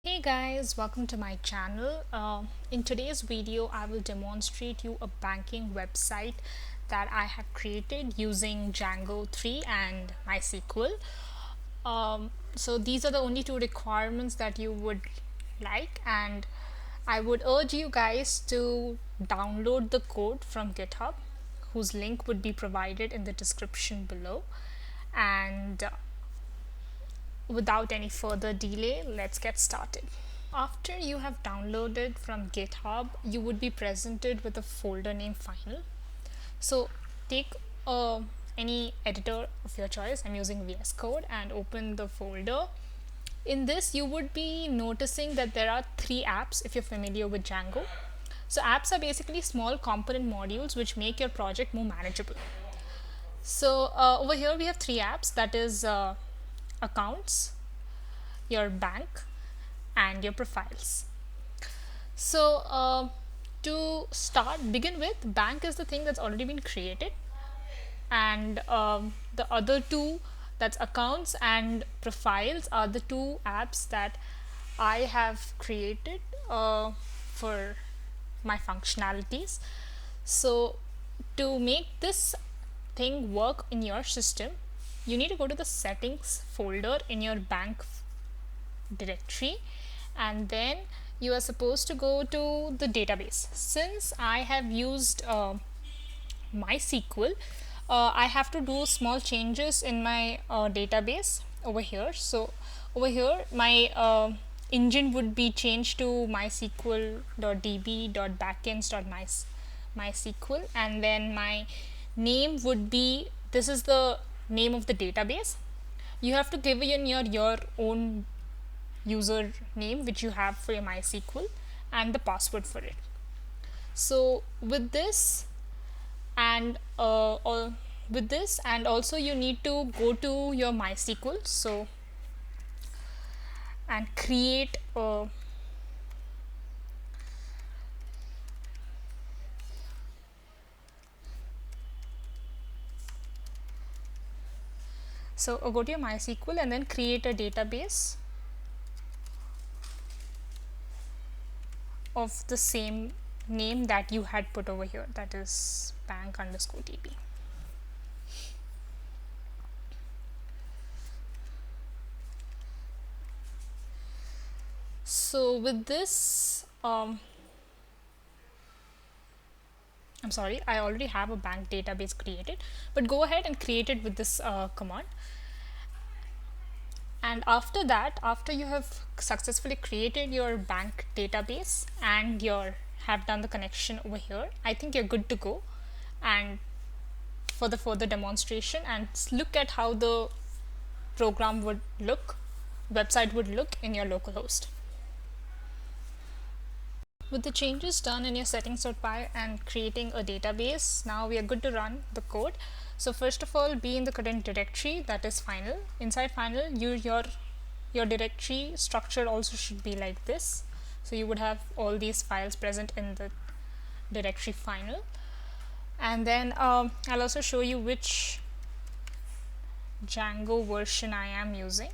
Hey guys, welcome to my channel. In today's video, I will demonstrate you a banking website that I have created using Django 3 and MySQL. So these are the only two requirements that you would like, and I would urge you guys to download the code from GitHub, whose link would be provided in the description below. And without any further delay, let's get started. After you have downloaded from GitHub, you would be presented with a folder named Final. So take any editor of your choice. I'm using VS Code and open the folder. In this, you would be noticing that there are three apps if you're familiar with Django. So apps are basically small component modules which make your project more manageable. So over here we have three apps, that is accounts, your bank, and your profiles. So to begin with, bank is the thing that's already been created, and the other two, that's accounts and profiles, are the two apps that I have created for my functionalities. So to make this thing work in your system, you need to go to the settings folder in your bank directory, and then you are supposed to go to the database. Since I have used MySQL, I have to do small changes in my database over here. So over here my engine would be changed to mysql.db.backends.mysql, and then my name would be, this is the name of the database. You have to give in your own username which you have for your MySQL and the password for it. So with this and also you need to go to your MySQL, so and create a go to your MySQL and then create a database of the same name that you had put over here, that is bank_db. So with this, I'm sorry, I already have a bank database created, but go ahead and create it with this command. And after that, after you have successfully created your bank database and have done the connection over here, I think you're good to go. And for the further demonstration, and look at how the program would look, website would look in your localhost. With the changes done in your settings.py and creating a database, now we are good to run the code. So first of all, be in the current directory, that is final. Inside final, your directory structure also should be like this. So you would have all these files present in the directory final. And then I'll also show you which Django version I am using.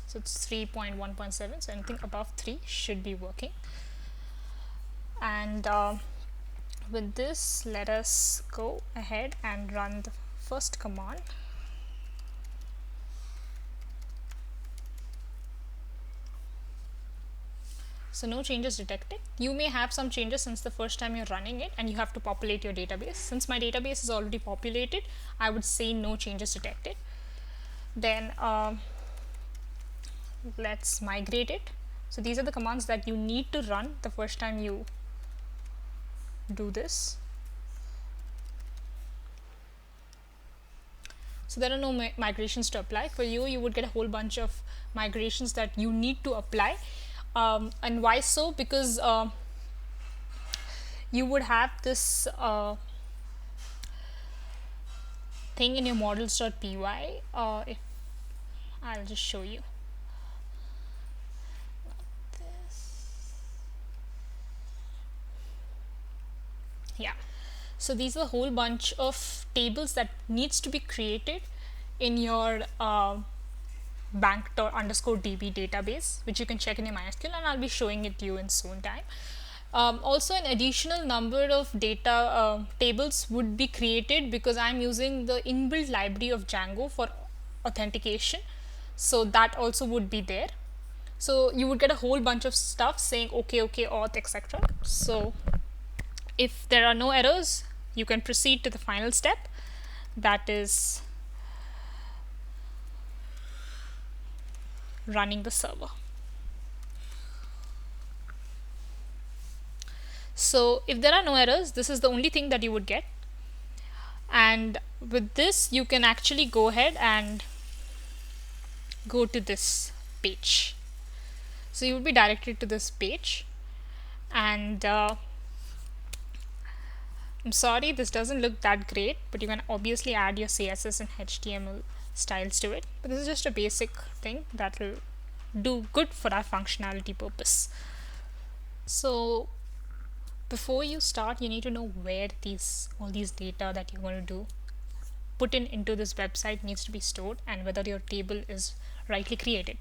So it's 3.1.7, so anything above 3 should be working. And with this, let us go ahead and run the first command. So no changes detected. You may have some changes since the first time you're running it, and you have to populate your database. Since my database is already populated, I would say no changes detected. Then let's migrate it. So these are the commands that you need to run the first time you do this. So there are no migrations to apply. For you, you would get a whole bunch of migrations that you need to apply. And why so? Because you would have this thing in your models.py. If I'll just show you. Yeah, so these are a whole bunch of tables that needs to be created in your bank_db database, which you can check in your MySQL, and I'll be showing it to you in soon time. Also, an additional number of data tables would be created because I'm using the inbuilt library of Django for authentication, so that also would be there. So you would get a whole bunch of stuff saying okay, okay, auth, etc. So if there are no errors, you can proceed to the final step, that is running the server. So if there are no errors, this is the only thing that you would get. And with this, you can actually go ahead and go to this page. So you will be directed to this page, and I'm sorry this doesn't look that great, but you can obviously add your CSS and HTML styles to it. But this is just a basic thing that will do good for our functionality purpose. So before you start, you need to know where all these data that you're going to do put into this website needs to be stored, and whether your table is rightly created.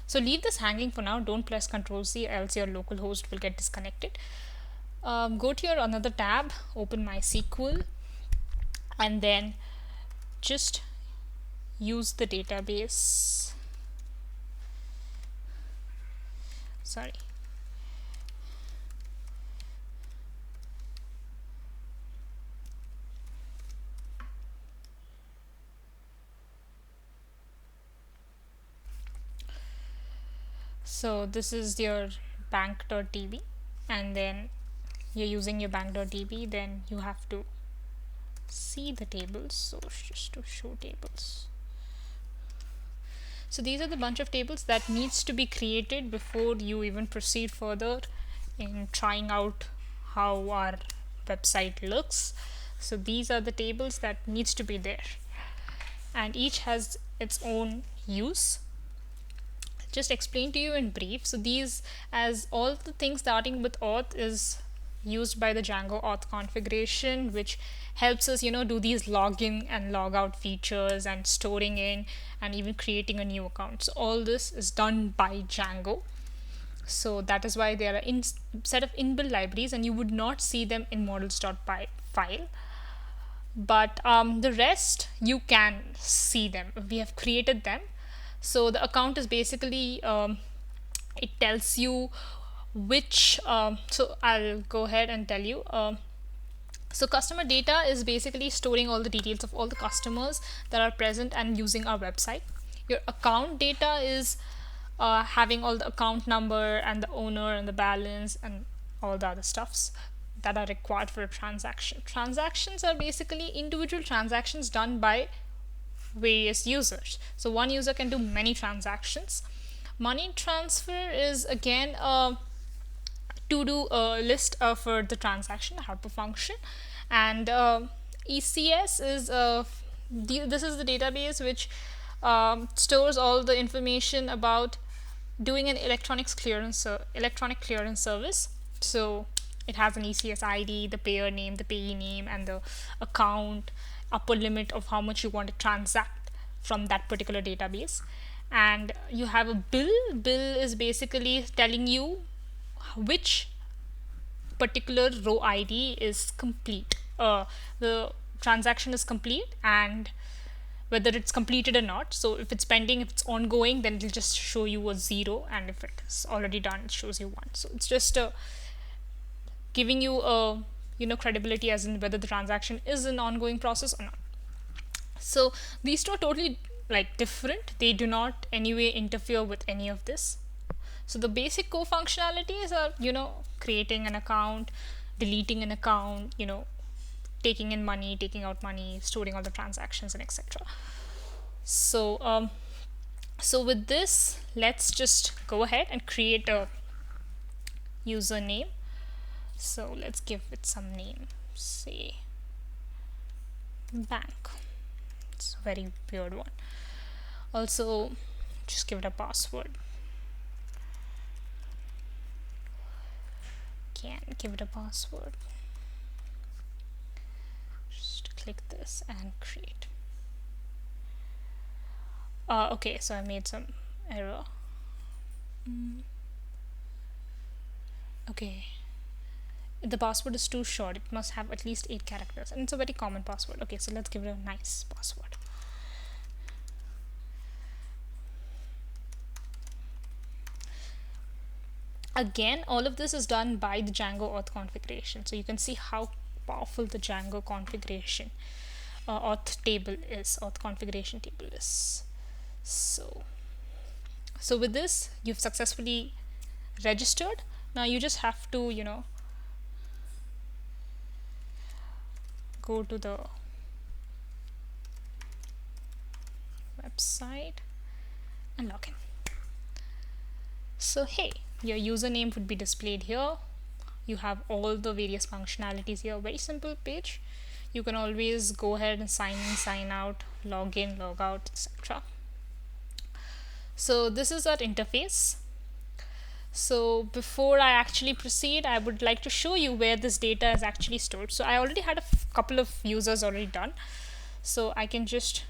So leave this hanging for now. Don't press Ctrl+C, else your local host will get disconnected. Go to your another tab, open MySQL, and then just use the database. Sorry. So this is your bank.db, and then you're using your bank.db, then you have to see the tables. So just to show tables. So these are the bunch of tables that needs to be created before you even proceed further in trying out how our website looks. So these are the tables that needs to be there, and each has its own use. Just explain to you in brief. So these, as all the things starting with auth, is used by the Django auth configuration, which helps us do these login and logout features and storing in and even creating a new account. So all this is done by Django. So that is why there are set of inbuilt libraries, and you would not see them in models.py file, but the rest you can see them. We have created them. So the account is basically it tells you which so I'll go ahead and tell you. So customer data is basically storing all the details of all the customers that are present and using our website. Your account data is having all the account number and the owner and the balance and all the other stuffs that are required for a transaction. Transactions are basically individual transactions done by various users. So one user can do many transactions. Money transfer is again to do a list for the transaction, a helper function, and ECS is this is the database which stores all the information about doing an electronic clearance service. So it has an ECS ID, the payer name, the payee name, and the account upper limit of how much you want to transact from that particular database. And you have a bill. Bill is basically telling you which particular row ID is complete. The transaction is complete and whether it's completed or not. So if it's pending, if it's ongoing, then it'll just show you a 0, and if it's already done, it shows you 1. So it's just giving you a credibility as in whether the transaction is an ongoing process or not. So these two are totally different. They do not anyway interfere with any of this. So the basic core functionalities are creating an account, deleting an account, taking in money, taking out money, storing all the transactions, and etc. So so with this, let's just go ahead and create a username. So let's give it some name, say bank. It's a very weird one. Also, just give it a password. Can't give it a password. Just click this and create. Okay, so I made some error. Okay, the password is too short. It must have at least 8 characters, and it's a very common password. Okay, so let's give it a nice password. Again, all of this is done by the Django auth configuration, so you can see how powerful the Django configuration auth table is, auth configuration table is. So with this, you've successfully registered. Now you just have to, go to the website and log in. So hey, your username would be displayed here. You have all the various functionalities here. Very simple page. You can always go ahead and sign in, sign out, log in, log out, etc. So this is our interface. So before I actually proceed, I would like to show you where this data is actually stored. So I already had a couple of users already done. So I can just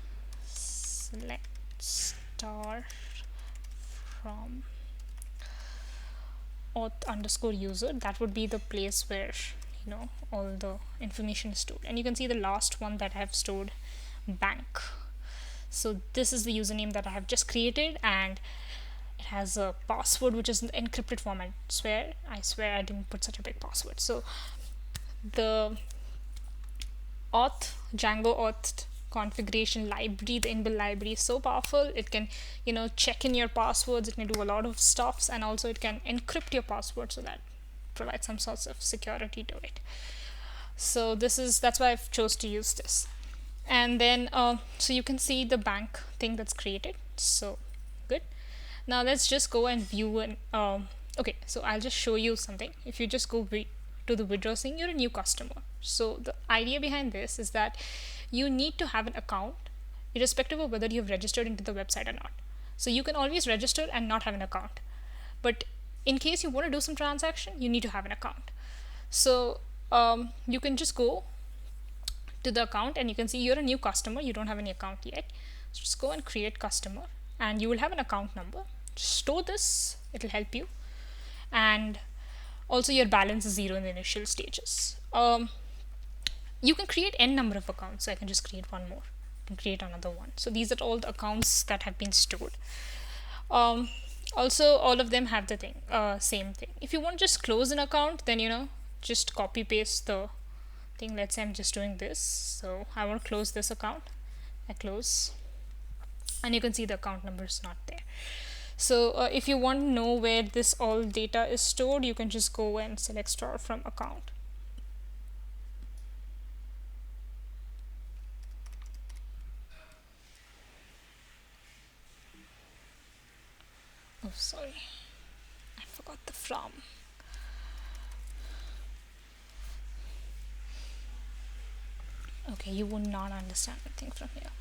select star from auth underscore user. That would be the place where all the information is stored, and you can see the last one that I have stored, bank. So this is the username that I have just created, and it has a password which is in encrypted format. I swear I didn't put such a big password. So the Django auth configuration library, the inbuilt library, is so powerful. It can check in your passwords, it can do a lot of stuffs, and also it can encrypt your password, so that provides some sorts of security to it. So that's why I've chose to use this. And then so you can see the bank thing that's created. So good. Now let's just go and view and okay, so I'll just show you something. If you just go to the withdraw thing, you're a new customer. So the idea behind this is that you need to have an account irrespective of whether you've registered into the website or not. So you can always register and not have an account, but in case you want to do some transaction, you need to have an account. So you can just go to the account, and you can see you're a new customer, you don't have any account yet. So just go and create customer, and you will have an account number. Just store this, it'll help you. And also your balance is 0 in the initial stages. You can create n number of accounts, so I can just create one more and create another one. So these are all the accounts that have been stored. Also all of them have the same thing. If you want to just close an account, then just copy paste the thing. Let's say I'm just doing this, so I want to close this account. I close, and you can see the account number is not there. So if you want to know where this all data is stored, you can just go and select star from account. Oh, sorry, I forgot the from. Okay, you would not understand anything from here.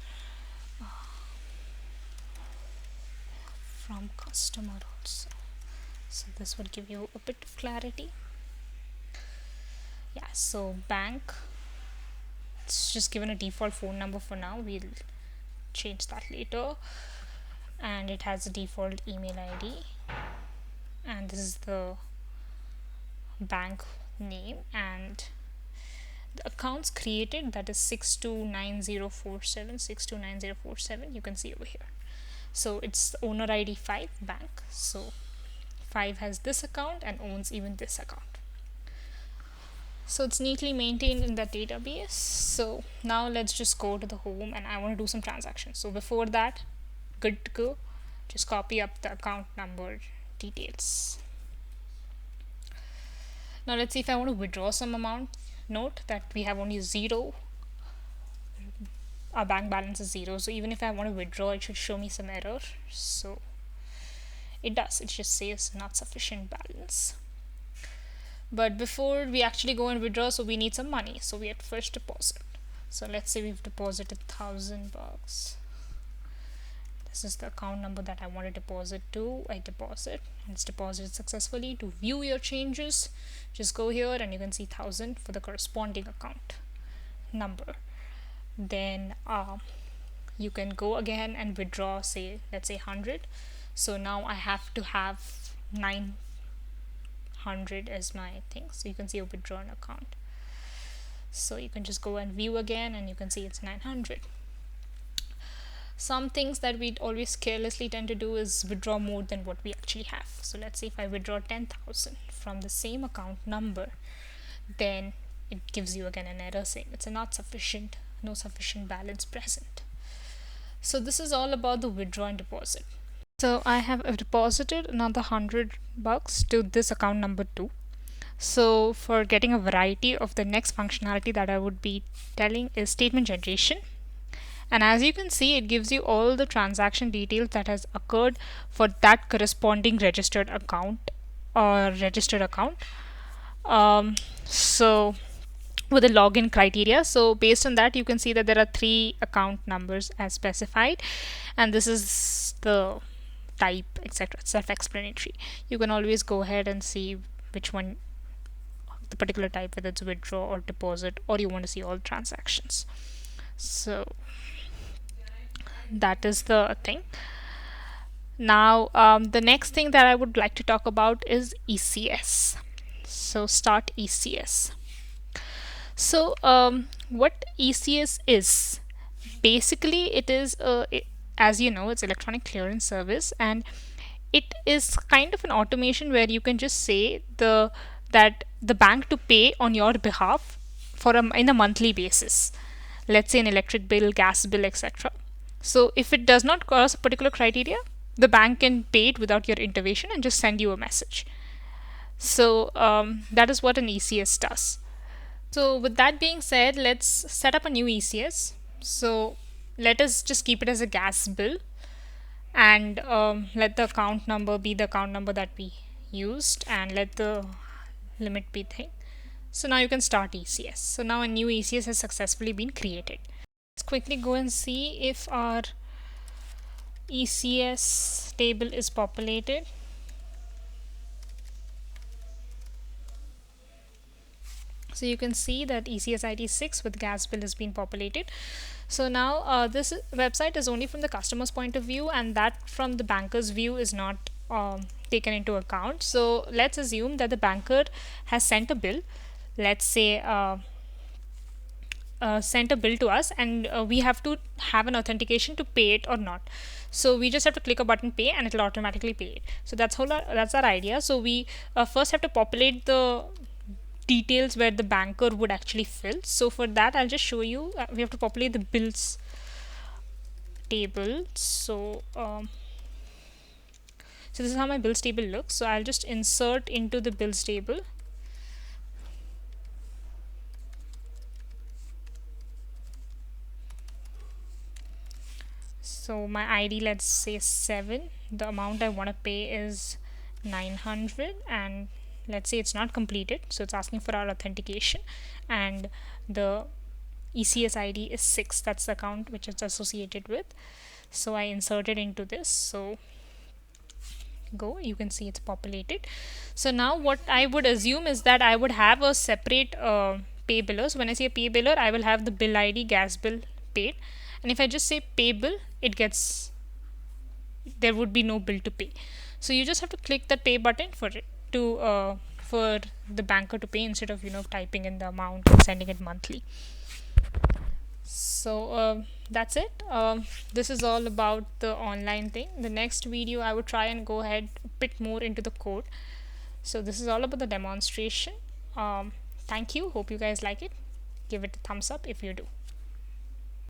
From customer also. So this would give you a bit of clarity. Yeah, so bank, it's just given a default phone number for now. We'll change that later. And it has a default email ID, and this is the bank name, and the accounts created, that is 629047. You can see over here. So it's owner ID 5 bank. So 5 has this account and owns even this account. So it's neatly maintained in that database. So now let's just go to the home, and I want to do some transactions. So before that, good to go. Just copy up the account number details. Now let's see if I want to withdraw some amount. Note that we have only 0. Our bank balance is 0, so even if I want to withdraw, it should show me some error. So it does, it just says not sufficient balance. But before we actually go and withdraw, so we need some money, so we have to first deposit. So let's say we've deposited $1,000. This is the account number that I want to deposit to. I deposit, and it's deposited successfully. To view your changes, just go here, and you can see 1,000 for the corresponding account number. Then you can go again and withdraw, say, let's say 100. So now I have to have 900 as my thing. So you can see a withdrawn account. So you can just go and view again and you can see it's 900. Some things that we always carelessly tend to do is withdraw more than what we actually have. So let's say if I withdraw 10,000 from the same account number, then it gives you again an error saying it's not sufficient, no sufficient balance present. So this is all about the withdraw and deposit. So I have deposited another $100 to this account number 2. So for getting a variety of the next functionality that I would be telling is statement generation. And as you can see, it gives you all the transaction details that has occurred for that corresponding registered account or registered account. So with the login criteria, so based on that you can see that there are 3 account numbers as specified, and this is the type, etc. Self-explanatory. You can always go ahead and see which one, the particular type, whether it's withdraw or deposit, or you want to see all transactions. So that is the thing. Now the next thing that I would like to talk about is ECS. So start ECS. So what ECS is, basically it is as you know, it's electronic clearance service, and it is kind of an automation where you can just say that the bank to pay on your behalf for in a monthly basis, let's say an electric bill, gas bill, etc. So if it does not cross a particular criteria, the bank can pay it without your intervention and just send you a message. So that is what an ECS does. So with that being said, let's set up a new ECS. So let us just keep it as a gas bill, and let the account number be the account number that we used, and let the limit be thing. So now you can start ECS. So now a new ECS has successfully been created. Let's quickly go and see if our ECS table is populated. So you can see that ECS ID 6 with gas bill has been populated. So now this website is only from the customer's point of view, and that from the banker's view is not taken into account. So let's assume that the banker has sent a bill, let's say sent a bill to us, and we have to have an authentication to pay it or not. So we just have to click a button pay and it will automatically pay it. So that's our idea. So we first have to populate the details where the banker would actually fill. So for that I'll just show you. We have to populate the bills table. So so this is how my bills table looks. So I'll just insert into the bills table. So my ID, let's say 7. The amount I want to pay is 900, and let's say it's not completed, so it's asking for our authentication, and the ECS ID is 6. That's the account which it's associated with. So I inserted into this. So you can see it's populated. So now what I would assume is that I would have a separate pay biller. So when I say a pay biller, I will have the bill ID, gas bill, paid, and if I just say pay bill, there would be no bill to pay. So you just have to click that pay button for it to for the banker to pay, instead of typing in the amount and sending it monthly. So that's it. This is all about the online thing. The next video I would try and go ahead a bit more into the code. So this is all about the demonstration. Thank you. Hope you guys like it. Give it a thumbs up if you do.